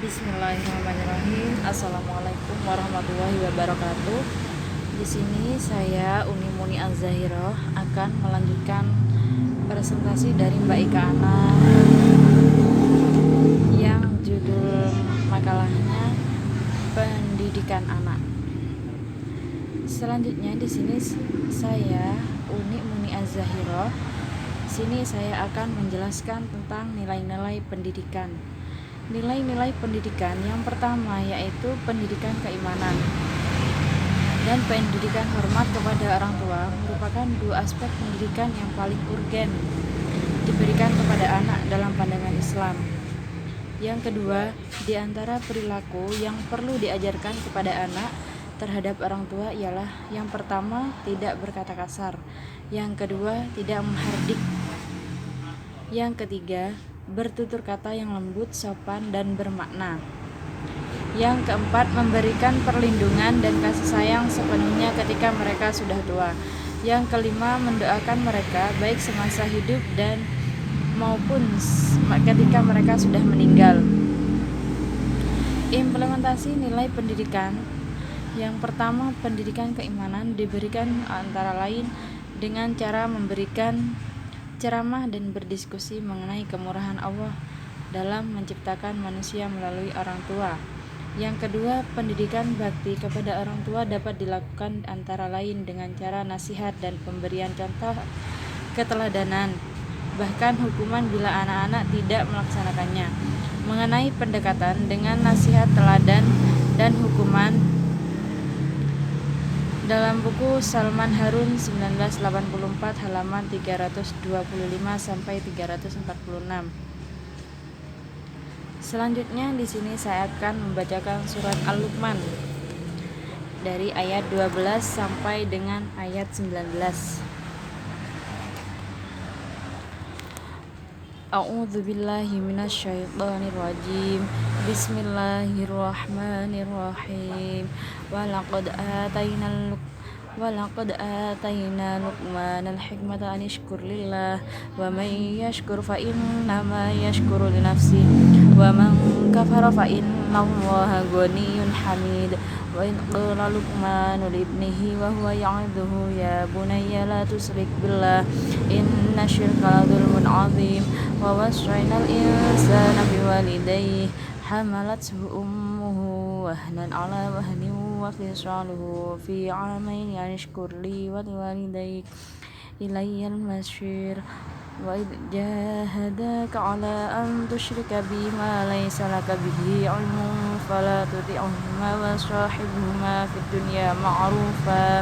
Bismillahirrahmanirrahim. Assalamualaikum warahmatullahi wabarakatuh. Di sini saya Uni Muni Az-Zahirah akan melanjutkan presentasi dari Mbak Ika Ana yang judul makalahnya Pendidikan Anak. Selanjutnya di sini saya Uni Muni Az-Zahirah. Sini saya akan menjelaskan tentang nilai-nilai pendidikan. Nilai-nilai pendidikan yang pertama yaitu pendidikan keimanan dan pendidikan hormat kepada orang tua merupakan dua aspek pendidikan yang paling urgen diberikan kepada anak dalam pandangan Islam. Yang kedua, di antara perilaku yang perlu diajarkan kepada anak terhadap orang tua ialah yang pertama, tidak berkata kasar. Yang kedua, tidak menghardik. Yang ketiga, bertutur kata yang lembut, sopan, dan bermakna. Yang keempat, memberikan perlindungan dan kasih sayang sepenuhnya ketika mereka sudah tua. Yang kelima, mendoakan mereka baik semasa hidup dan maupun ketika mereka sudah meninggal. Implementasi nilai pendidikan. Yang pertama, pendidikan keimanan diberikan antara lain dengan cara memberikan ceramah dan berdiskusi mengenai kemurahan Allah dalam menciptakan manusia melalui orang tua. Yang kedua, pendidikan bakti kepada orang tua dapat dilakukan antara lain dengan cara nasihat dan pemberian contoh keteladanan, bahkan hukuman bila anak-anak tidak melaksanakannya. Mengenai pendekatan dengan nasihat, teladan, dan hukuman dalam buku Salman Harun 1984 halaman 325 sampai 346. Selanjutnya di sini saya akan membacakan surat Al-Luqman dari ayat 12 sampai dengan ayat 19. A'udzubillahi minasyaitonirrajim. Bismillahirrahmanirrahim. Walaqad atayna Luqmanal hikmata an yashkur lillah wa man yashkur fa innama yashkuru li nafsihi wa man kafara fa innallaha ghaniyyun hamid. Wa in qala Luqmanu li ibnihi wa huwa ya'idhuhu ya bunayya la tusyrik billah inna syirka la dzulmun 'adzim. Wa wassayna al-insana biwalidayhi hamalathu ummuhu wahnan 'ala wahnin wa fisaluhu fi 'amayn an ishkur li wa liwalidayk ilayyal masir. Wa idh jahadaka 'ala an tusyrika bi ma laysa laka bihi 'ilmun fala tuti'huma wa sahibhuma fid dunya ma'rufa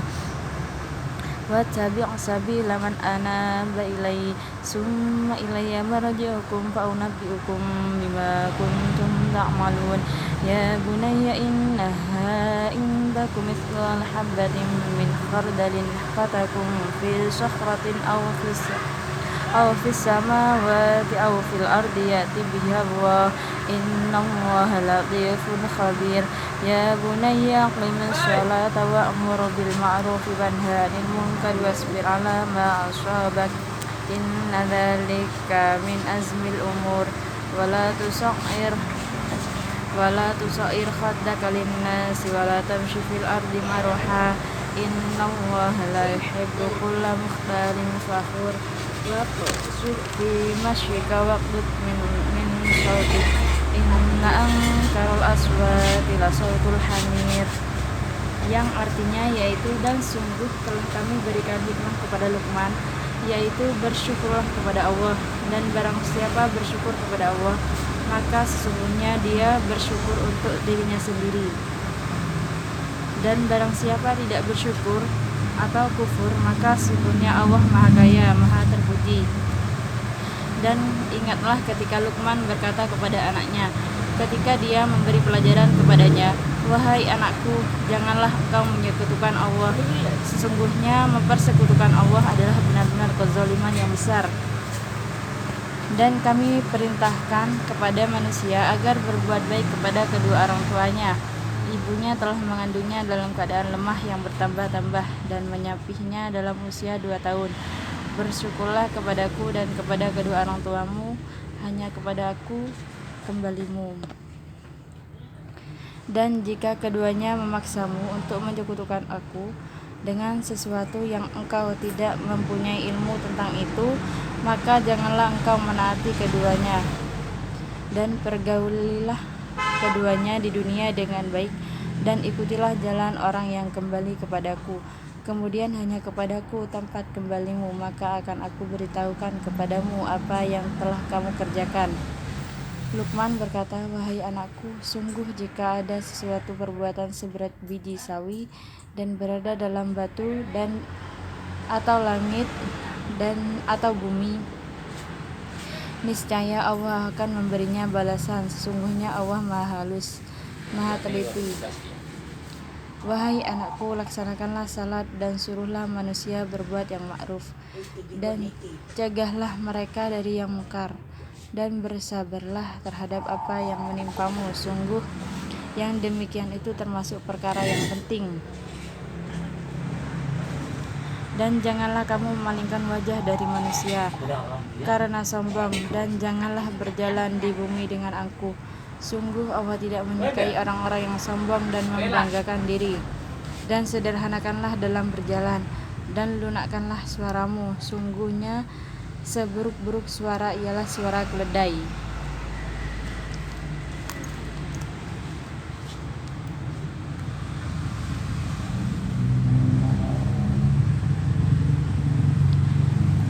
wattabi' sabila man anaba ilayya summa ilayya marji'ukum fa unabbi'ukum bima kuntum ta'malun. Ya bunayya innaha indakum mithqala habatin min khardalin fatakun fi sakhratin aw fis samawati aw fil ardi ya'ti biha Allah innallaha latifun khabir. Ya bunayya aqimis sholata wa'mur bil ma'ruf wanha 'anil munkar wasbir 'ala ma asabak inna dzalika min azmil umur. Wala tusair khaddaka lin-nasi wala tamshi fil ardi maraha innallaha la yuhibbu kulla mukhtalin fakhur. Waqsud fi mashyika waqdud min sautik inna ankaral aswati la sautul hamir. Yang artinya yaitu, dan sungguh telah kami berikan hikmah kepada Luqman, yaitu bersyukurlah kepada Allah, dan barang siapa bersyukur kepada Allah maka sesungguhnya dia bersyukur untuk dirinya sendiri, dan barang siapa tidak bersyukur atau kufur maka sesungguhnya Allah Maha Kaya, Maha Terpuji. Dan ingatlah ketika Luqman berkata kepada anaknya ketika dia memberi pelajaran kepadanya, wahai anakku, janganlah engkau menyekutukan Allah, sesungguhnya mempersekutukan Allah adalah benar-benar kezaliman yang besar. Dan kami perintahkan kepada manusia agar berbuat baik kepada kedua orang tuanya. Ibunya telah mengandungnya dalam keadaan lemah yang bertambah-tambah dan menyapihnya dalam usia 2 tahun. Bersyukurlah kepadaku dan kepada kedua orang tuamu, hanya kepada aku kembalimu. Dan jika keduanya memaksamu untuk menyekutukan aku dengan sesuatu yang engkau tidak mempunyai ilmu tentang itu, maka janganlah engkau menaati keduanya, dan pergaulilah keduanya di dunia dengan baik, dan ikutilah jalan orang yang kembali kepadaku. Kemudian hanya kepadaku tempat kembalimu, maka akan aku beritahukan kepadamu apa yang telah kamu kerjakan. Luqman berkata, wahai anakku, sungguh jika ada sesuatu perbuatan seberat biji sawi dan berada dalam batu dan atau langit dan atau bumi, niscaya Allah akan memberinya balasan. Sesungguhnya Allah Maha Halus, Maha Teliti. Wahai anakku, laksanakanlah salat dan suruhlah manusia berbuat yang ma'ruf, dan cegahlah mereka dari yang mungkar, dan bersabarlah terhadap apa yang menimpamu. Sungguh yang demikian itu termasuk perkara yang penting. Dan janganlah kamu memalingkan wajah dari manusia karena sombong, dan janganlah berjalan di bumi dengan angkuh. Sungguh Allah tidak menyukai orang-orang yang sombong dan membanggakan diri. Dan sederhanakanlah dalam berjalan, dan lunakkanlah suaramu. Sungguhnya seburuk-buruk suara ialah suara keledai.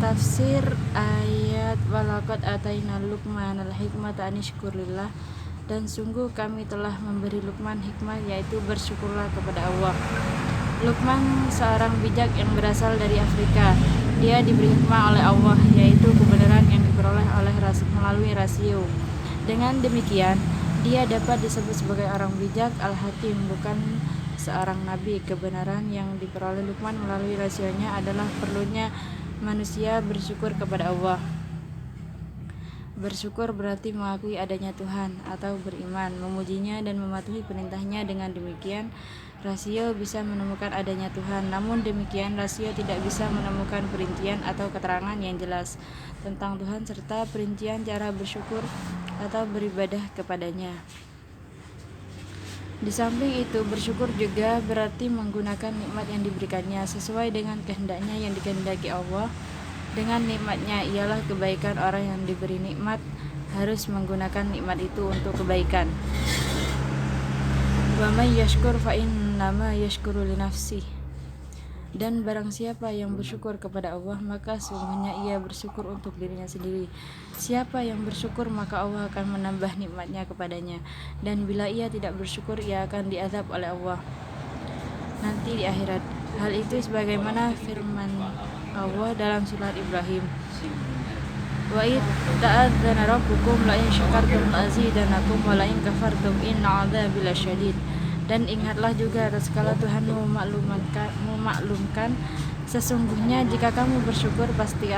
Tafsir ayat walaqad ataina Luqmanal hikmata anishkur lillah. Dan sungguh kami telah memberi Luqman hikmah, yaitu bersyukurlah kepada Allah. Luqman seorang bijak yang berasal dari Afrika. Dia diberi hikmah oleh Allah, yaitu kebenaran yang diperoleh melalui rasio. Dengan demikian, dia dapat disebut sebagai orang bijak. Al-Hakim bukan seorang nabi. Kebenaran yang diperoleh Luqman melalui rasionya adalah perlunya manusia bersyukur kepada Allah. Bersyukur berarti mengakui adanya Tuhan atau beriman, memujinya dan mematuhi perintahnya. Dengan demikian, rasio bisa menemukan adanya Tuhan. Namun demikian, rasio tidak bisa menemukan perincian atau keterangan yang jelas tentang Tuhan serta perincian cara bersyukur atau beribadah kepadanya. Di samping itu, bersyukur juga berarti menggunakan nikmat yang diberikannya sesuai dengan kehendaknya yang dikehendaki Allah. Dengan nikmatnya ialah kebaikan. Orang yang diberi nikmat harus menggunakan nikmat itu untuk kebaikan. Wa may yashkur fa innama yashkuru li nafsih. Dan barang siapa yang bersyukur kepada Allah, maka sungguhnya ia bersyukur untuk dirinya sendiri. Siapa yang bersyukur, maka Allah akan menambah nikmatnya kepadanya, dan bila ia tidak bersyukur, ia akan diazab oleh Allah nanti di akhirat. Hal itu sebagaimana firman Allah dalam surat Ibrahim, wa id ta'adzana rabbukum la in syakartum la'azidanakum wa la in kafartum inna 'adzabi lasyadid. Dan ingatlah juga tatkala Tuhan memaklumkan, sesungguhnya jika kamu bersyukur pasti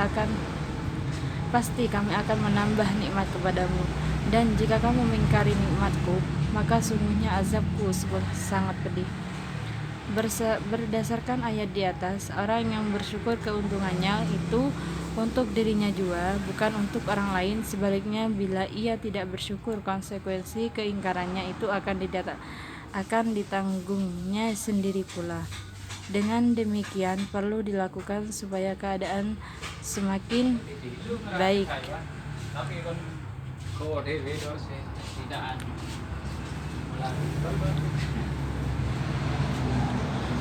kami akan menambah nikmat kepadamu, dan jika kamu mengingkari nikmatku, maka sungguhnya azabku sangat pedih. Berdasarkan ayat di atas, orang yang bersyukur keuntungannya itu untuk dirinya juga, bukan untuk orang lain. Sebaliknya, bila ia tidak bersyukur, konsekuensi keingkarannya itu akan ditanggungnya sendiri pula. Dengan demikian, perlu dilakukan supaya keadaan semakin baik.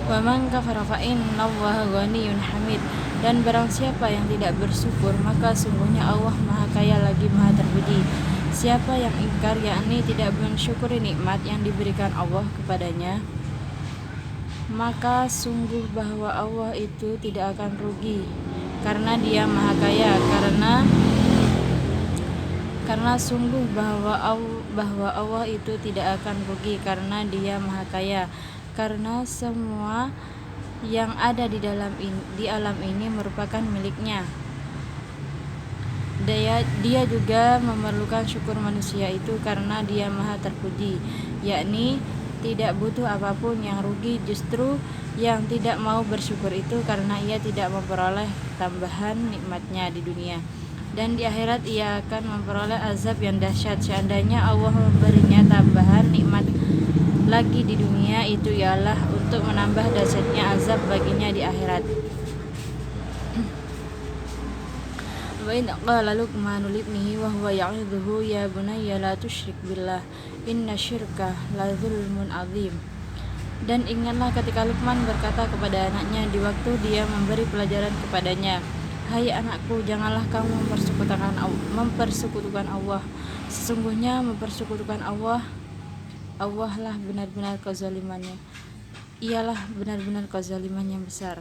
Wa man kafara fa innallaha ghaniyyun hamid. Dan barang siapa yang tidak bersyukur, maka sungguhnya Allah Maha Kaya lagi Maha Terpuji. Siapa yang ingkar, yakni tidak mensyukuri nikmat yang diberikan Allah kepadanya, maka sungguh bahwa Allah itu tidak akan rugi, karena Dia Maha Kaya. Karena sungguh bahwa Allah itu tidak akan rugi, karena Dia Maha Kaya. Karena semua yang ada di alam ini merupakan miliknya. Dia juga memerlukan syukur manusia itu karena Dia Maha Terpuji, yakni tidak butuh apapun yang rugi. Justru yang tidak mau bersyukur itu karena ia tidak memperoleh tambahan nikmatnya di dunia, dan di akhirat ia akan memperoleh azab yang dahsyat. Seandainya Allah memberinya tambahan nikmat lagi di dunia itu ialah untuk menambah dahsyatnya azab baginya di akhirat. Wa in qala Luqmanu libnihi wa huwa ya'idhuhu ya bunayya la tusyrik billah inna syirka la dzulmun adzim. Dan ingatlah ketika Luqman berkata kepada anaknya di waktu dia memberi pelajaran kepadanya, hai anakku, janganlah kamu mempersekutukan Allah. Sesungguhnya mempersekutukan Allah lah benar-benar kezalimannya. Ialah benar-benar kezaliman yang besar.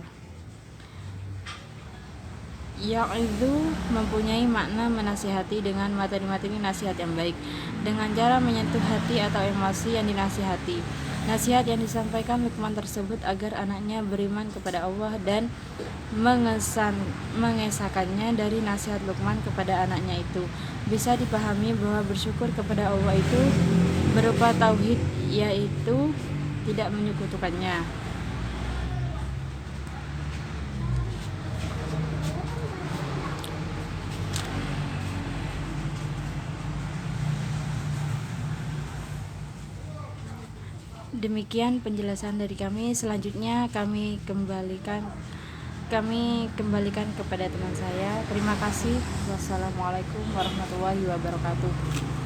Ya'idhu mempunyai makna menasihati dengan materi-materi nasihat yang baik, dengan cara menyentuh hati atau emosi yang dinasihati. Nasihat yang disampaikan Luqman tersebut agar anaknya beriman kepada Allah dan mengesahkannya. Dari nasihat Luqman kepada anaknya itu bisa dipahami bahwa bersyukur kepada Allah itu berupa tauhid, yaitu tidak menyekutukannya. Demikian penjelasan dari kami. Selanjutnya kami kembalikan kepada teman saya. Terima kasih. Wassalamualaikum warahmatullahi wabarakatuh.